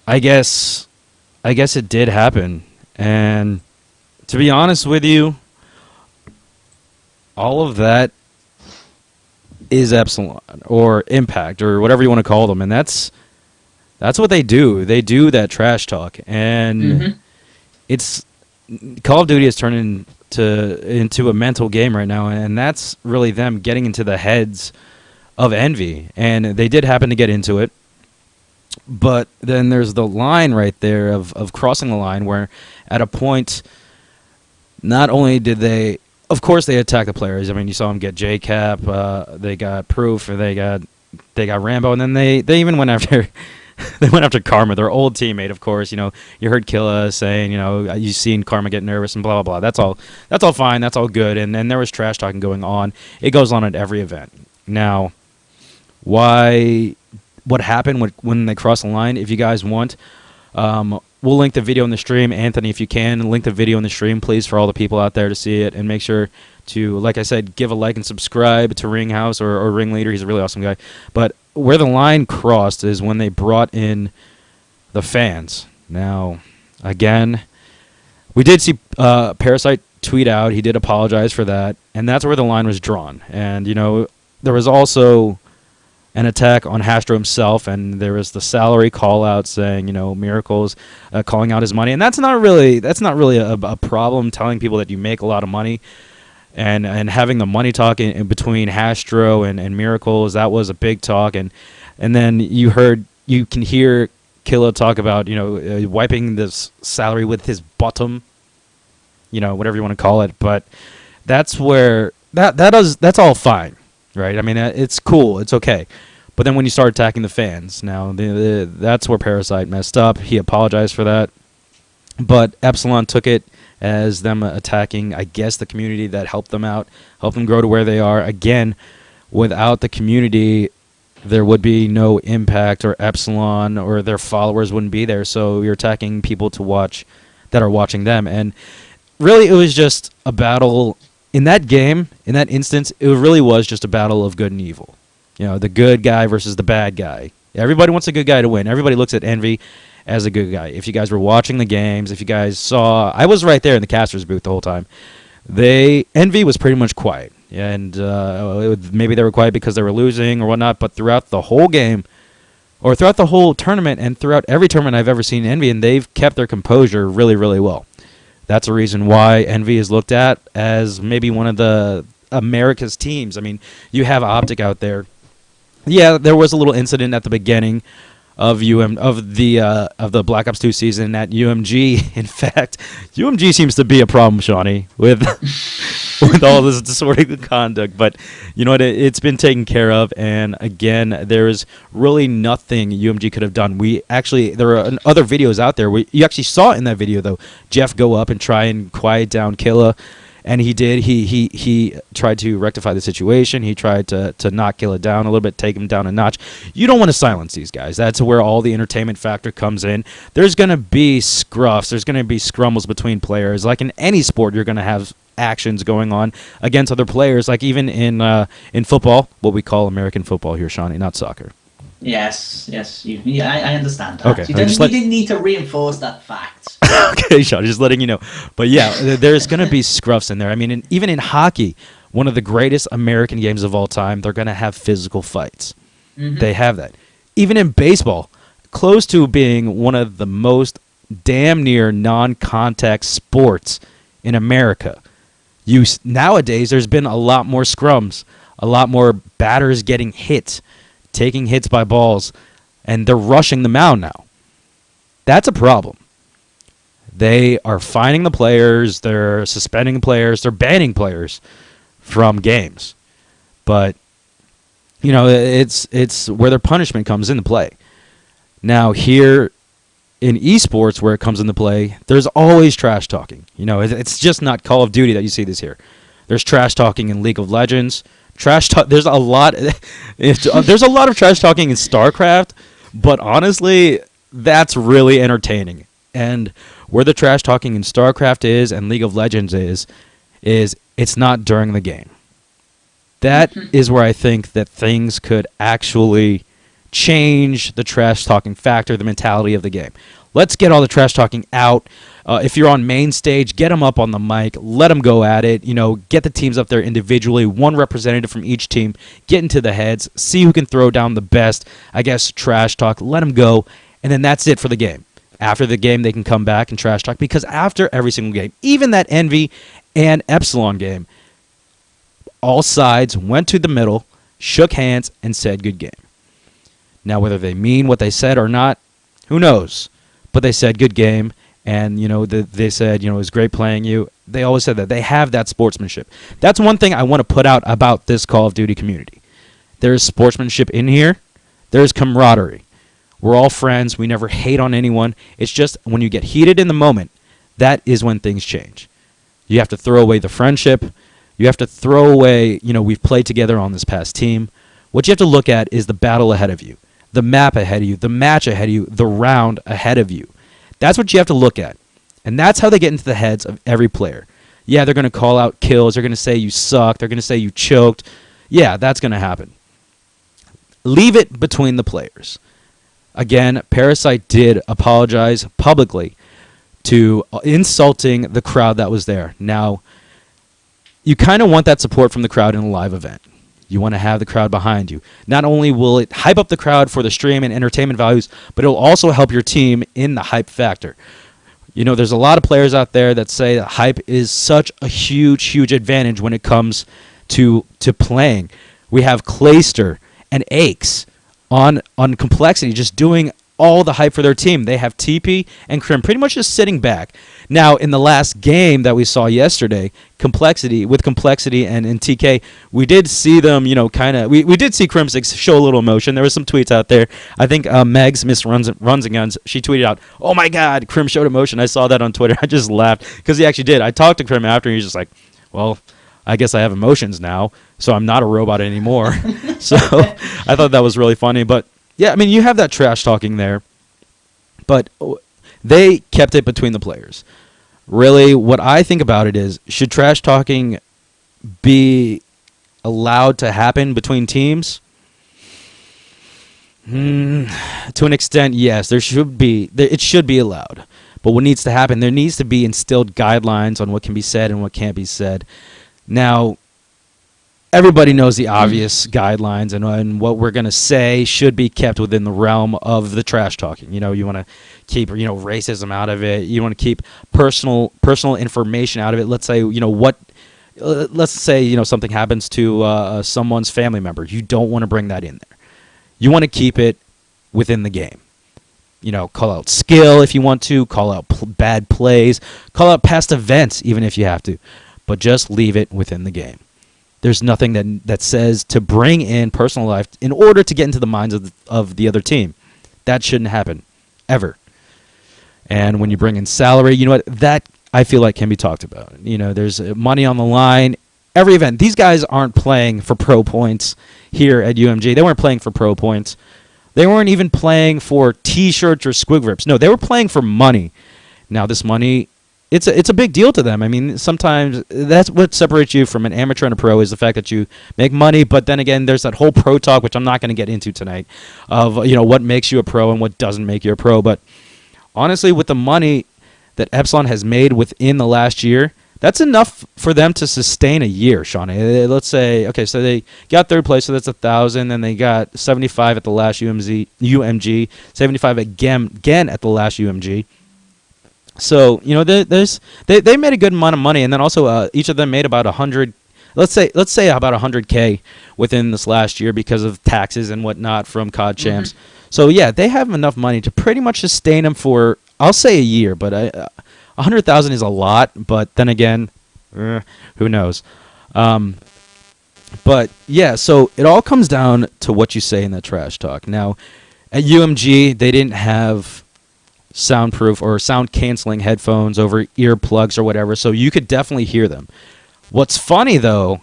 I guess it did happen. And to be honest with you, all of that is Epsilon or Impact or whatever you want to call them, and that's what they do. They do that trash talk, and Mm-hmm. it's Call of Duty has turned into a mental game right now, and that's really them getting into the heads of Envy, and they did happen to get into it. But then there's the line right there of crossing the line where at a point, not only did they, of course, they attack the players. I mean, you saw them get JCap, they got Proof, or they got Rambo, and then they even went after they went after Karma, their old teammate. Of course, you heard Killa saying, you seen Karma get nervous and blah blah blah. That's all fine. That's all good. And then there was trash talking going on. It goes on at every event. Now, why? What happened when they crossed the line? If you guys want, we'll link the video in the stream. Anthony, if you can, link the video in the stream, please, for all the people out there to see it. And make sure to, like I said, give a like and subscribe to Ring House or Ringleader. He's a really awesome guy. But where the line crossed is when they brought in the fans. Now, again, we did see Parasite tweet out. He did apologize for that. And that's where the line was drawn. And, there was also an attack on Hastro himself, and there was the salary call out saying, Miracles calling out his money, and that's not really a problem, telling people that you make a lot of money, and having the money talk in between Hastro and Miracles. That was a big talk, and then you can hear Killa talk about wiping this salary with his bottom, whatever you want to call it, but that's where that's all fine. Right, I mean, it's cool, it's okay, but then when you start attacking the fans, now that's where Parasite messed up. He apologized for that, but Epsilon took it as them attacking, I guess, the community that helped them out, helped them grow to where they are. Again, without the community, there would be no Impact or Epsilon, or their followers wouldn't be there. So you're attacking people to watch that are watching them, and really, it was just a battle. In that game, in that instance, it really was just a battle of good and evil. The good guy versus the bad guy. Everybody wants a good guy to win. Everybody looks at Envy as a good guy. If you guys were watching the games, if you guys saw, I was right there in the caster's booth the whole time. Envy was pretty much quiet, and maybe they were quiet because they were losing or whatnot. But throughout the whole game, or throughout the whole tournament, and throughout every tournament I've ever seen Envy, and they've kept their composure really, really well. That's a reason why Envy is looked at as maybe one of the America's teams. I mean, you have Optic out there. Yeah, there was a little incident at the beginning of the Black Ops 2 season at UMG. In fact, UMG seems to be a problem, Shawnee, with with all this disorderly conduct. But you know what? It's been taken care of. And again, there is really nothing UMG could have done. There are other videos out there. You actually saw in that video though, Jeff go up and try and quiet down Killa. And he did. He tried to rectify the situation. He tried to knock Killa down a little bit, take him down a notch. You don't want to silence these guys. That's where all the entertainment factor comes in. There's going to be scruffs. There's going to be scrumbles between players. Like in any sport, you're going to have actions going on against other players. Like even in football, what we call American football here, Shawnee, not soccer. Yes. I understand that. Okay, You didn't need to reinforce that fact. Okay, Sean, just letting you know. But yeah, there's going to be scruffs in there. I mean, even in hockey, one of the greatest American games of all time, they're going to have physical fights. Mm-hmm. They have that. Even in baseball, close to being one of the most damn near non-contact sports in America. Nowadays, there's been a lot more scrums, a lot more batters getting hit, taking hits by balls, and they're rushing the mound now. That's a problem. They are fining the players, they're suspending players, they're banning players from games. But, it's where their punishment comes into play. Now, here in esports, where it comes into play, there's always trash talking. It's just not Call of Duty that you see this here. There's trash talking in League of Legends. There's a lot. There's a lot of trash talking in StarCraft, but honestly, that's really entertaining. And where the trash talking in StarCraft is and League of Legends is it's not during the game. That is where I think that things could actually change the trash talking factor, the mentality of the game. Let's get all the trash talking out. If you're on main stage, get them up on the mic. Let them go at it. Get the teams up there individually. One representative from each team. Get into the heads. See who can throw down the best, trash talk. Let them go. And then that's it for the game. After the game, they can come back and trash talk. Because after every single game, even that Envy and Epsilon game, all sides went to the middle, shook hands, and said good game. Now, whether they mean what they said or not, who knows? But they said good game, and they said it was great playing you. They always said that. They have that sportsmanship. That's one thing I want to put out about this Call of Duty community. There is sportsmanship in here. There is camaraderie. We're all friends. We never hate on anyone. It's just when you get heated in the moment, that is when things change. You have to throw away the friendship. You have to throw away, we've played together on this past team. What you have to look at is the battle ahead of you, the map ahead of you, the match ahead of you, the round ahead of you. That's what you have to look at. And that's how they get into the heads of every player. Yeah, they're going to call out kills. They're going to say you suck. They're going to say you choked. Yeah, that's going to happen. Leave it between the players. Again, Parasite did apologize publicly to insulting the crowd that was there. Now, you kind of want that support from the crowd in a live event. You want to have the crowd behind you. Not only will it hype up the crowd for the stream and entertainment values, but it'll also help your team in the hype factor. There's a lot of players out there that say that hype is such a huge, huge advantage when it comes to playing. We have Clayster and Aches on Complexity just doing all the hype for their team. They have TP and Crim pretty much just sitting back. Now, in the last game that we saw yesterday, Complexity and TK, we did see them, we did see Crim show a little emotion. There was some tweets out there. I think Megs, Miss Runs and Guns, she tweeted out, "Oh my God, Crim showed emotion." I saw that on Twitter. I just laughed because he actually did. I talked to Crim after, and he's just like, "Well, I guess I have emotions now, so I'm not a robot anymore." So I thought that was really funny. But yeah, you have that trash talking there, but they kept it between the players. Really, what I think about it is, should trash talking be allowed to happen between teams? To an extent, yes. It should be allowed. But what needs to happen, there needs to be instilled guidelines on what can be said and what can't be said. Now, everybody knows the obvious guidelines, and what we're going to say should be kept within the realm of the trash talking. You want to keep racism out of it. You want to keep personal information out of it. Let's say something happens to someone's family member. You don't want to bring that in there. You want to keep it within the game. Call out skill if you want to. Call out bad plays. Call out past events even if you have to. But just leave it within the game. There's nothing that says to bring in personal life in order to get into the minds of the other team. That shouldn't happen, ever. And when you bring in salary, that I feel like can be talked about. There's money on the line. Every event. These guys aren't playing for pro points here at UMG. They weren't playing for pro points. They weren't even playing for T-shirts or squig rips. No, they were playing for money. Now, this money, it's a big deal to them. Sometimes that's what separates you from an amateur and a pro is the fact that you make money. But then again, there's that whole pro talk, which I'm not going to get into tonight, of what makes you a pro and what doesn't make you a pro. But honestly, with the money that Epsilon has made within the last year, that's enough for them to sustain a year, Shawnee. Let's say, okay, so they got third place, so that's 1,000, and they got 75 at the last UMG, 75 again at the last UMG. So they made a good amount of money, and then also each of them made about 100. Let's say about 100K within this last year because of taxes and whatnot from COD champs. Mm-hmm. So yeah, they have enough money to pretty much sustain them for, I'll say, a year. But 100,000 is a lot. But then again, who knows? But yeah, so it all comes down to what you say in that trash talk. Now, at UMG, they didn't have soundproof or sound canceling headphones over earplugs or whatever, so you could definitely hear them. What's funny though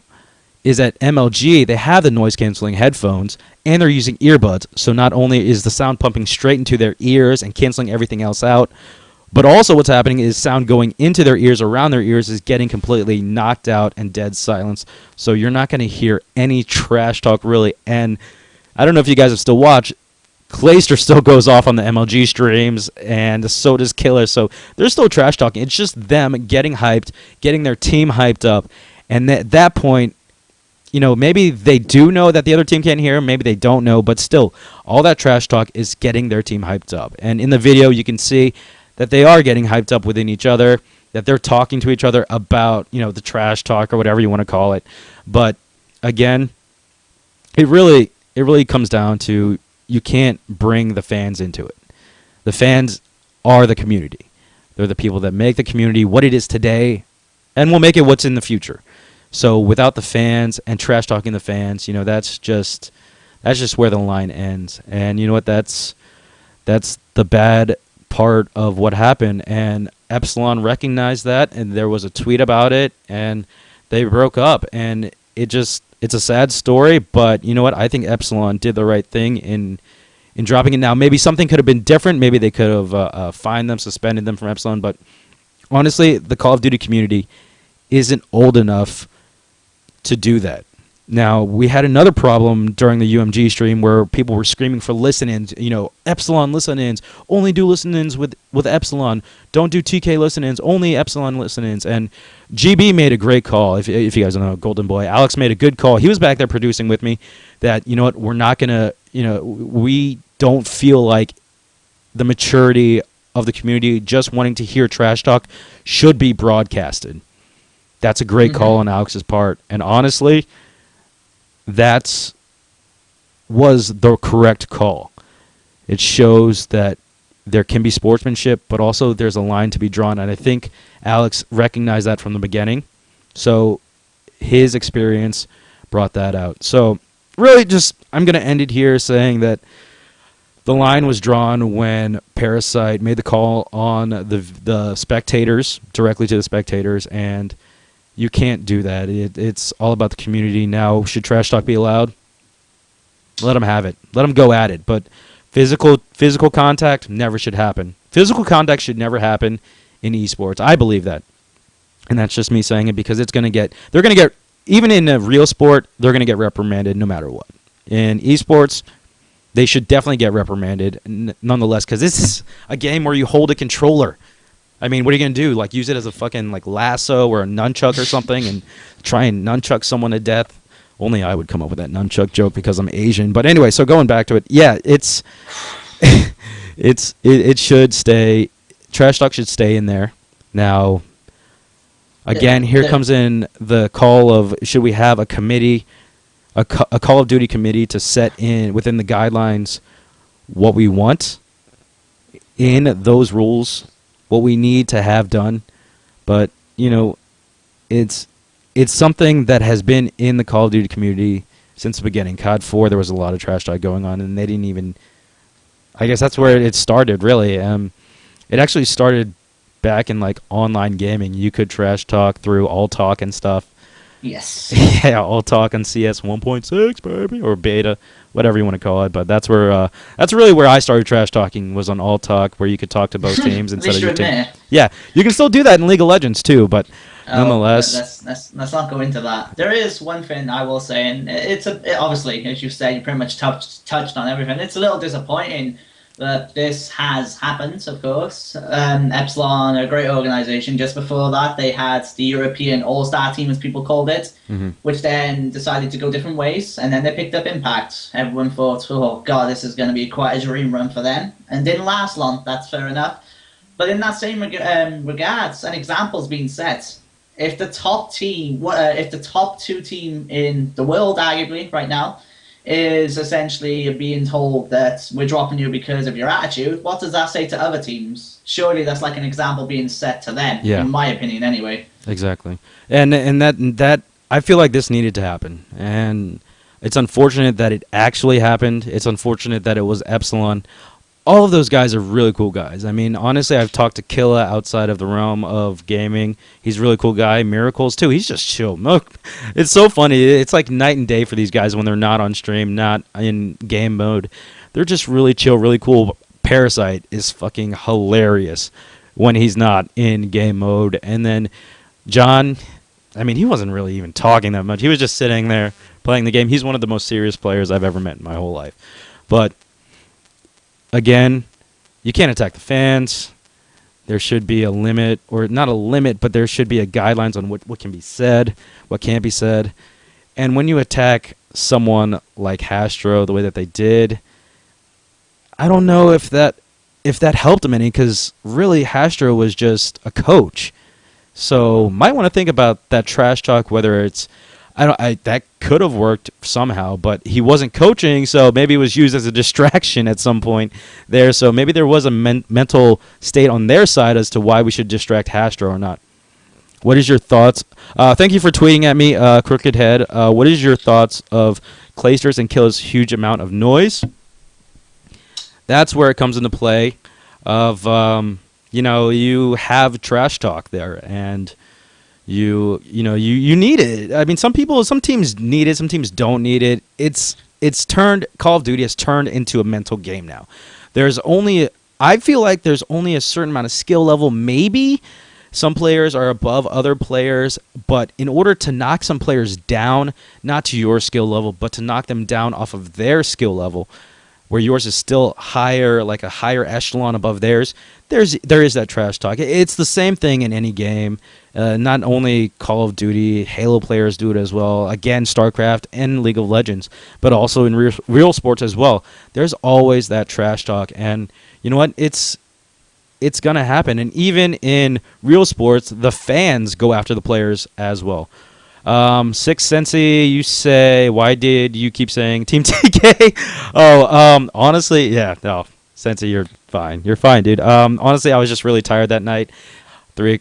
is at MLG they have the noise canceling headphones and they're using earbuds, so not only is the sound pumping straight into their ears and canceling everything else out, but also what's happening is sound going into their ears, around their ears, is getting completely knocked out and dead silence, so you're not going to hear any trash talk really. And I don't know if you guys have still watched, Clayster still goes off on the MLG streams, and so does Killer. So they're still trash talking. It's just them getting hyped, getting their team hyped up, and at that point, maybe they do know that the other team can't hear them, maybe they don't know, but still, all that trash talk is getting their team hyped up. And in the video, you can see that they are getting hyped up within each other, that they're talking to each other about, the trash talk or whatever you want to call it. But again, it really comes down to you can't bring the fans into it. The fans are the community. They're the people that make the community what it is today and will make it what's in the future. So without the fans and trash talking the fans, that's just where the line ends. And you know what? That's the bad part of what happened. And Epsilon recognized that, and there was a tweet about it, and they broke up. And it's a sad story, but you know what? I think Epsilon did the right thing in dropping it. Now, maybe something could have been different. Maybe they could have fined them, suspended them from Epsilon. But honestly, the Call of Duty community isn't old enough to do that. Now, we had another problem during the UMG stream where people were screaming for listen-ins. Epsilon listen-ins. Only do listen-ins with Epsilon. Don't do TK listen-ins. Only Epsilon listen-ins. And GB made a great call. If you guys don't know, Golden Boy. Alex made a good call. He was back there producing with me that, we're not going to, we don't feel like the maturity of the community just wanting to hear trash talk should be broadcasted. That's a great call on Alex's part. And honestly, that was the correct call. It shows that there can be sportsmanship, but also there's a line to be drawn. And I think Alex recognized that from the beginning. So his experience brought that out. So really I'm going to end it here saying that the line was drawn when Parasite made the call on the spectators, directly to the spectators, and you can't do that. It's all about the community. Now, should trash talk be allowed? Let them have it. Let them go at it. But physical contact never should happen. Physical contact should never happen in esports. I believe that. And that's just me saying it because they're going to get, even in a real sport, they're going to get reprimanded no matter what. In esports, they should definitely get reprimanded nonetheless because this is a game where you hold a controller. I mean, what are you going to do? Like, use it as a fucking, lasso or a nunchuck or something and try and nunchuck someone to death? Only I would come up with that nunchuck joke because I'm Asian. But anyway, so going back to it, yeah, it should stay. Trash talk should stay in there. Now, again, here comes in the call of should we have a committee, a Call of Duty committee to set in within the guidelines what we want in those rules, what we need to have done. But, it's something that has been in the Call of Duty community since the beginning. COD 4, there was a lot of trash talk going on, and they didn't even... I guess that's where it started, really. It actually started back in, online gaming. You could trash talk through All Talk and stuff. Yes. Yeah, All Talk on CS 1.6, baby, or beta, whatever you want to call it. But that's really where I started trash talking, was on All Talk, where you could talk to both teams instead of your team. Yeah, you can still do that in League of Legends too, but nonetheless, let's not go into that. There is one thing I will say, and obviously, as you said, you pretty much touched on everything. It's a little disappointing that this has happened, of course. Epsilon, a great organization. Just before that, they had the European All-Star Team, as people called it, which then decided to go different ways, and then they picked up Impact. Everyone thought, oh, God, this is going to be quite a dream run for them, and didn't last long. That's fair enough. But in that same regards, an example's been set. If the top two team in the world, arguably, right now, is essentially being told that we're dropping you because of your attitude, what does that say to other teams? Surely that's like an example being set to them, in my opinion, anyway. Exactly. And that I feel like this needed to happen. And it's unfortunate that it actually happened. It's unfortunate that it was Epsilon. All of those guys are really cool guys. I mean, honestly, I've talked to Killa outside of the realm of gaming. He's a really cool guy. Miracles, too. He's just chill. It's so funny. It's like night and day for these guys when they're not on stream, not in game mode. They're just really chill, really cool. Parasite is fucking hilarious when he's not in game mode. And then John, I mean, he wasn't really even talking that much. He was just sitting there playing the game. He's one of the most serious players I've ever met in my whole life. But again, you can't attack the fans. There should be a limit, or not a limit, but there should be a guidelines on what can be said, what can't be said. And when you attack someone like Hastro the way that they did, I don't know if that helped him any, because really Hastro was just a coach. So might want to think about that trash talk, whether it's that could have worked somehow, but he wasn't coaching, so maybe it was used as a distraction at some point there. So maybe there was a mental state on their side as to why we should distract Hastro or not. What is your thoughts? Thank you for tweeting at me, Crooked Head. What is your thoughts of Claysters and Killer's huge amount of noise? That's where it comes into play of, you have trash talk there, and you need it. I mean, some teams need it, some teams don't need it. Call of Duty has turned into a mental game now. I feel like there's only a certain amount of skill level. Maybe some players are above other players, but in order to knock some players down, not to your skill level, but to knock them down off of their skill level, where yours is still higher, like a higher echelon above theirs, there is that trash talk. It's the same thing in any game. Not only Call of Duty, Halo players do it as well. Again, StarCraft and League of Legends, but also in real sports as well. There's always that trash talk, and you know what? It's gonna happen. And even in real sports, the fans go after the players as well. Six Sensi, you say, why did you keep saying Team TK? Honestly, yeah, no, Sensi, you're fine. You're fine, dude. Honestly, I was just really tired that night. 1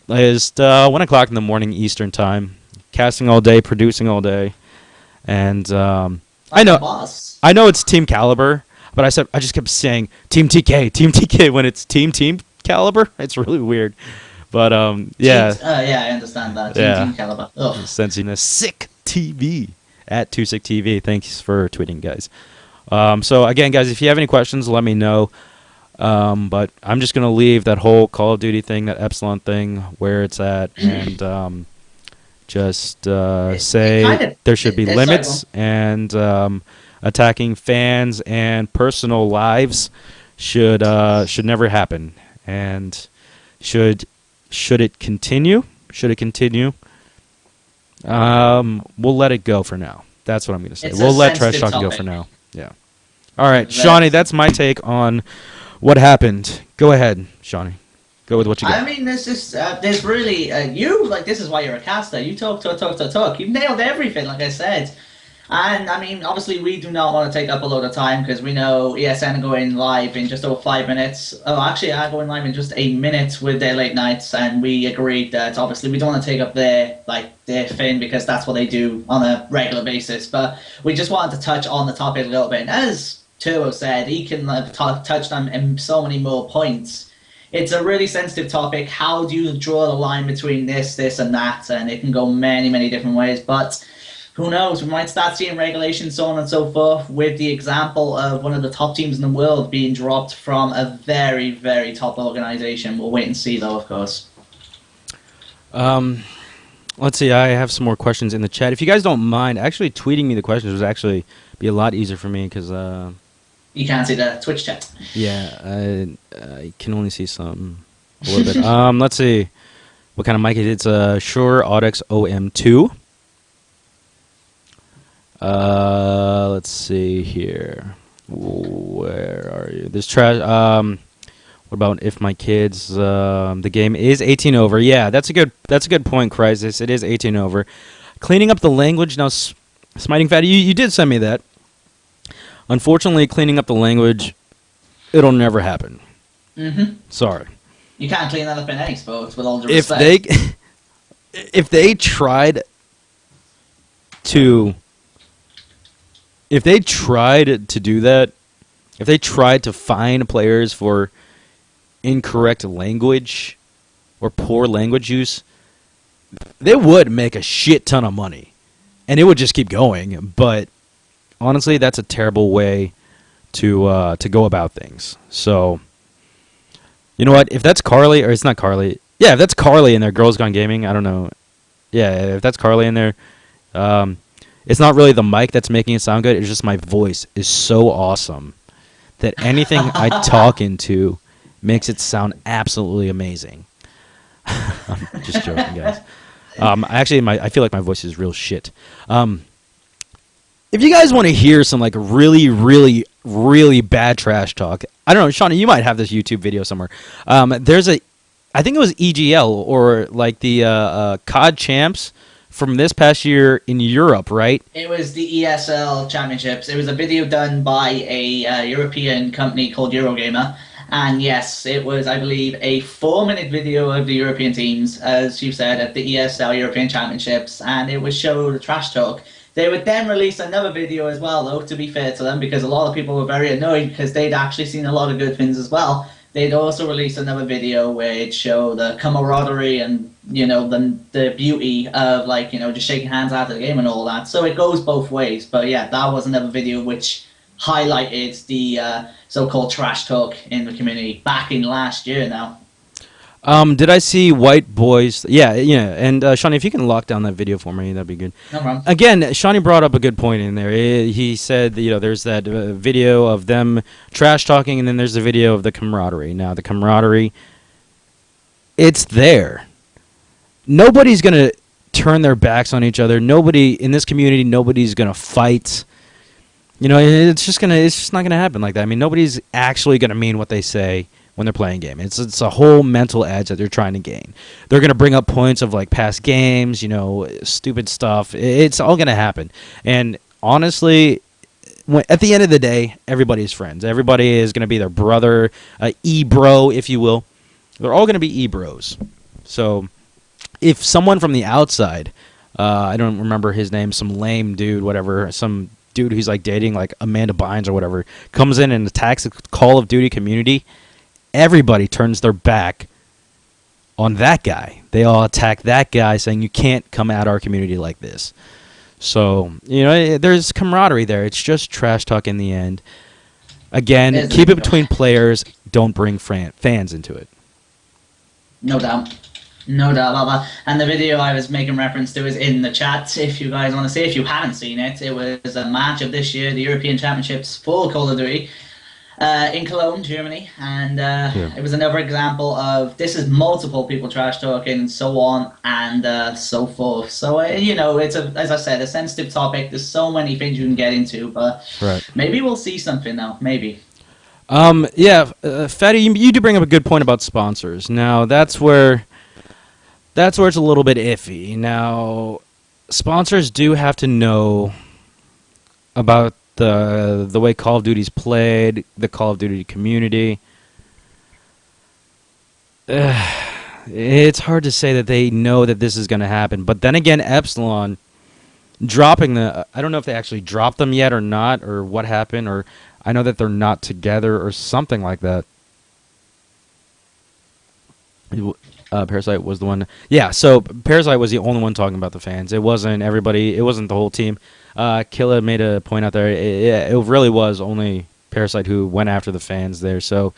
o'clock in the morning Eastern time, casting all day, producing all day, and I know it's Team Caliber, but I just kept saying Team TK when it's Team Caliber. It's really weird. But yeah. Yeah, I understand that. Team Caliber. Sensing a sick TV at 2SickTV. Thanks for tweeting, guys. So again, guys, if you have any questions, let me know. But I'm just gonna leave that whole Call of Duty thing, that Epsilon thing, where it's at, and just say there should be limits, and attacking fans and personal lives should never happen. And should it continue? We'll let it go for now. That's what I'm going to say. We'll let trash talk go for now. Yeah. All right, Shawnee, that's my take on what happened. Go ahead, Shawnee. Go with what you got. I mean, there's really this is why you're a caster. You talk. You've nailed everything, like I said. And, I mean, obviously we do not want to take up a load of time because we know ESN are going live in just over 5 minutes. Oh, actually, are going live in just 8 minutes with their late nights, and we agreed that obviously we don't want to take up their thing because that's what they do on a regular basis. But we just wanted to touch on the topic a little bit. And as Turo said, he can touch on so many more points. It's a really sensitive topic. How do you draw the line between this, and that? And it can go many, many different ways. But who knows? We might start seeing regulations, so on and so forth, with the example of one of the top teams in the world being dropped from a very, very top organization. We'll wait and see, though, of course. Let's see. I have some more questions in the chat. If you guys don't mind, actually tweeting me the questions would actually be a lot easier for me because you can't see the Twitch chat. Yeah, I can only see a little bit. Let's see what kind of mic it is. It's Shure Audix OM2. Let's see here. Where are you? This trash. What about if my kids? The game is 18 over. Yeah, that's a good point, Crisis. It is 18 over. Cleaning up the language now. Smiting Fatty, you did send me that. Unfortunately, cleaning up the language, it'll never happen. Sorry. You can't clean that up in any sports, with all due respect. If they tried to do that, if they tried to fine players for incorrect language or poor language use, they would make a shit ton of money, and it would just keep going. But honestly, that's a terrible way to go about things. So, you know what? If that's Carly, or it's not Carly, yeah, if that's Carly in there, Girls Gone Gaming, I don't know. Yeah, if that's Carly in there, it's not really the mic that's making it sound good. It's just my voice is so awesome that anything I talk into makes it sound absolutely amazing. I'm just joking, guys. Actually, I feel like my voice is real shit. If you guys want to hear some like really, really, really bad trash talk, I don't know, Shauna, you might have this YouTube video somewhere. I think it was EGL or like the COD champs from this past year in Europe, right? It was the ESL Championships. It was a video done by a European company called Eurogamer. And yes, it was, I believe, a 4-minute video of the European teams, as you said, at the ESL European Championships. And it would show the trash talk. They would then release another video as well, though, to be fair to them, because a lot of people were very annoyed because they'd actually seen a lot of good things as well. They'd also release another video where it'd show the camaraderie and, you know, the beauty of, like, you know, just shaking hands after the game and all that. So it goes both ways. But yeah, that was another video which highlighted the so-called trash talk in the community back in last year now. Did I see white boys? Yeah, yeah. And Shawnee, if you can lock down that video for me, that'd be good. No problem. Again, Shawnee brought up a good point in there. He said, that, you know, there's that video of them trash talking, and then there's the video of the camaraderie. Now, the camaraderie, it's there. Nobody's gonna turn their backs on each other. Nobody in this community, nobody's gonna fight. You know, it's just not gonna happen like that. I mean, nobody's actually gonna mean what they say when they're playing a game. It's a whole mental edge that they're trying to gain. They're going to bring up points of like past games, you know, stupid stuff. It's all going to happen. And honestly, at the end of the day, everybody's friends. Everybody is going to be their brother, e-bro, if you will. They're all going to be e-bros. So if someone from the outside, I don't remember his name, some lame dude, whatever, some dude who's like dating like Amanda Bynes or whatever, comes in and attacks the Call of Duty community, everybody turns their back on that guy. They all attack that guy, saying you can't come at our community like this. So, you know, there's camaraderie there. It's just trash talk in the end. Again, keep it between players. Don't bring fans into it. No doubt. No doubt about that. And the video I was making reference to is in the chat. If you guys want to see, if you haven't seen it, it was a match of this year, the European Championships for Call of Duty. In Cologne, Germany, and it was another example of this is multiple people trash talking and so on and so forth. So you know, it's as I said, a sensitive topic. There's so many things you can get into, but maybe we'll see something now. Maybe. Yeah, Fatty, you do bring up a good point about sponsors. Now that's where it's a little bit iffy. Now, sponsors do have to know about the way Call of Duty's played, the Call of Duty community. It's hard to say that they know that this is going to happen. But then again, Epsilon dropping I don't know if they actually dropped them yet or not, or what happened, or I know that they're not together or something like that. Parasite was the one. Yeah, so Parasite was the only one talking about the fans. It wasn't everybody. It wasn't the whole team. Killa made a point out there. It really was only Parasite who went after the fans there. So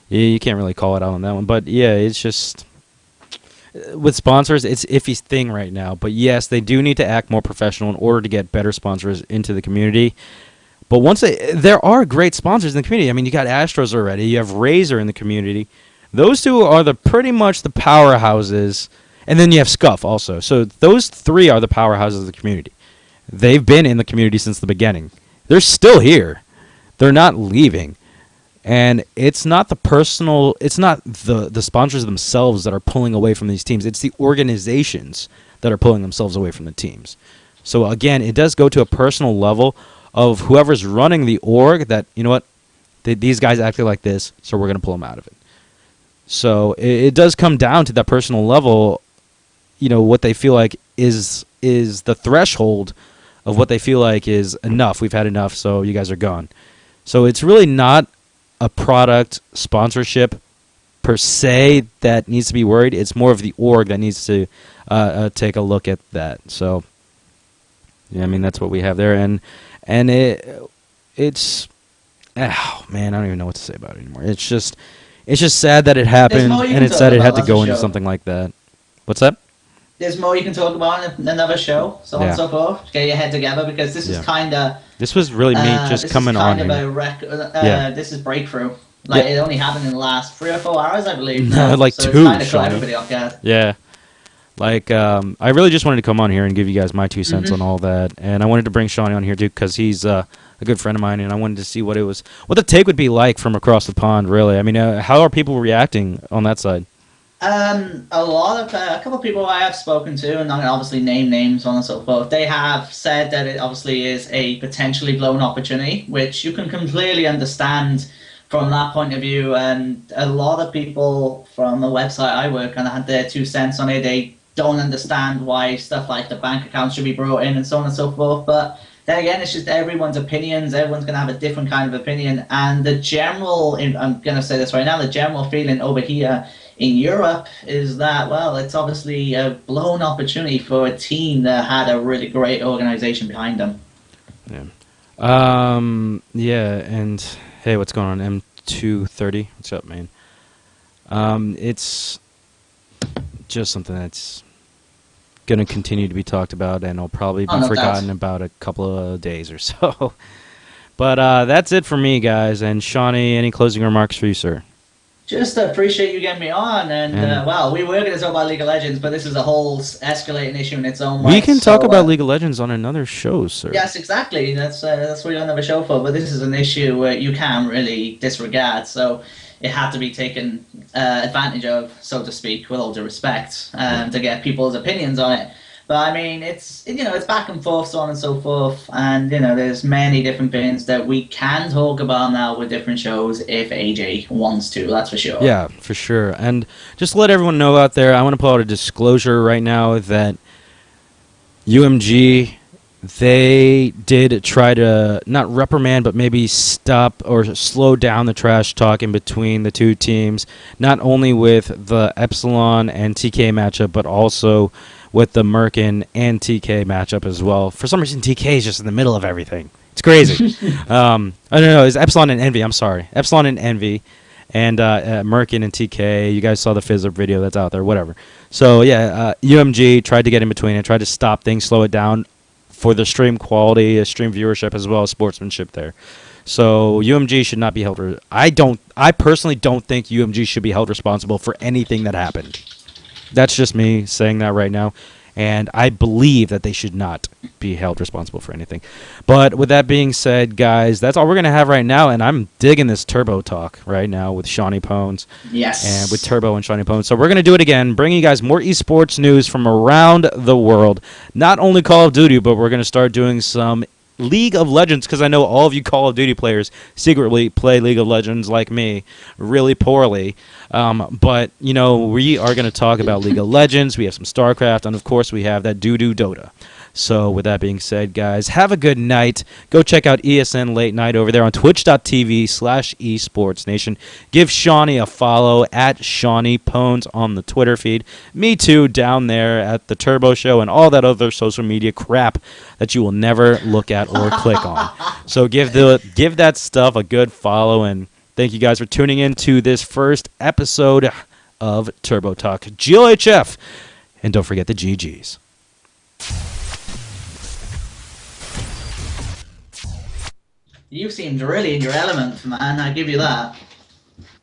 you can't really call it out on that one. But yeah, it's just with sponsors, it's iffy thing right now. But yes, they do need to act more professional in order to get better sponsors into the community. But there are great sponsors in the community. I mean, you got Astros already. You have Razer in the community. Those two are pretty much the powerhouses, and then you have Scuff also. So those three are the powerhouses of the community. They've been in the community since the beginning. They're still here. They're not leaving. And it's not the sponsors themselves that are pulling away from these teams. It's the organizations that are pulling themselves away from the teams. So again, it does go to a personal level of whoever's running the org that, you know what, these guys acted like this, so we're going to pull them out of it. So it does come down to that personal level, you know, what they feel like is the threshold of what they feel like is enough. We've had enough, so you guys are gone. So it's really not a product sponsorship per se that needs to be worried. It's more of the org that needs to take a look at that. So, yeah, I mean, that's what we have there. And it's, oh, man, I don't even know what to say about it anymore. It's just sad that it happened, and it's sad it had to go into something like that. What's that? there's more you can talk about in another show, so on and Yeah, so forth. Get your head together because this is yeah. kind of This was really me just this is coming on kind of here. a Yeah, this is breakthrough. yeah. Like it only happened in the last 3 or 4 hours, I believe. Now, Like so it's two, kind of caught Shawnee. everybody off guard. Yeah. Like, I really just wanted to come on here and give you guys my 2 cents on Hmm. all that, and I wanted to bring Shawnee on here too because he's a good friend of mine, and I wanted to see what the take would be like from across the pond. Really, I mean, how are people reacting on that side? A lot of a couple of people I have spoken to, and not gonna obviously name names, so on and so forth. They have said that it obviously is a potentially blown opportunity, which you can completely understand from that point of view. And a lot of people from the website I work on had their 2 cents on it. They don't understand why stuff like the bank account should be brought in and so on and so forth. But then again, it's just everyone's opinions. Everyone's going to have a different kind of opinion. And the general, I'm going to say this right now, the general feeling over here in Europe is that, well, it's obviously a blown opportunity for a team that had a really great organization behind them. Yeah. Yeah, and hey, what's going on? M230. What's up, man? It's just something that's gonna continue to be talked about, and it'll probably Oh, be no doubt. forgotten about a couple of days or so. But that's it for me, guys. And Shawnee, any closing remarks for you, sir? Just appreciate you getting me on. And, And well, we were going to talk about League of Legends, but this is a whole escalating issue in its own we right. can talk So, about League of Legends on another show, sir. yes, exactly. That's what you don't have a show for. But this is an issue where you can't really disregard. So it had to be taken advantage of, so to speak, with all due respect, Yeah. to get people's opinions on it. But I mean, it's back and forth, so on and so forth, and there's many different things that we can talk about now with different shows if AJ wants to. That's for sure. Yeah, for sure. And just to let everyone know out there, I want to put out a disclosure right now that UMG, they did try to not reprimand, but maybe stop or slow down the trash talk in between the two teams, not only with the Epsilon and TK matchup, but also with the Merkin and TK matchup as well. For some reason, TK is just in the middle of everything. It's crazy. I don't know. It's Epsilon and Envy. I'm sorry. Epsilon and Envy. And Merkin and TK, you guys saw the Fizzler video that's out there, whatever. So, yeah, UMG tried to get in between and tried to stop things, slow it down for the stream quality, stream viewership, as well as sportsmanship there. So UMG should not be held. I personally don't think UMG should be held responsible for anything that happened. That's just me saying that right now. And I believe that they should not be held responsible for anything. But with that being said, guys, that's all we're going to have right now. And I'm digging this Turbo talk right now with Shawnee Pones and with Yes. Turbo and Shawnee Pones. So we're going to do it again, bringing you guys more esports news from around the world. Not only Call of Duty, but we're going to start doing some League of Legends, because I know all of you Call of Duty players secretly play League of Legends like me really poorly. But, we are going to talk about League of Legends. We have some StarCraft, and, of course, we have that doo-doo Dota. So, with that being said, guys, have a good night. Go check out ESN Late Night over there on twitch.tv/esportsnation. Give Shawnee a follow at Shawnee Pones on the Twitter feed. Me too, down there at the Turbo Show and all that other social media crap that you will never look at or click on. So, give that stuff a good follow, and thank you guys for tuning in to this first episode of Turbo Talk GLHF. And don't forget the GGs. You seemed really in your element, man. I give you that.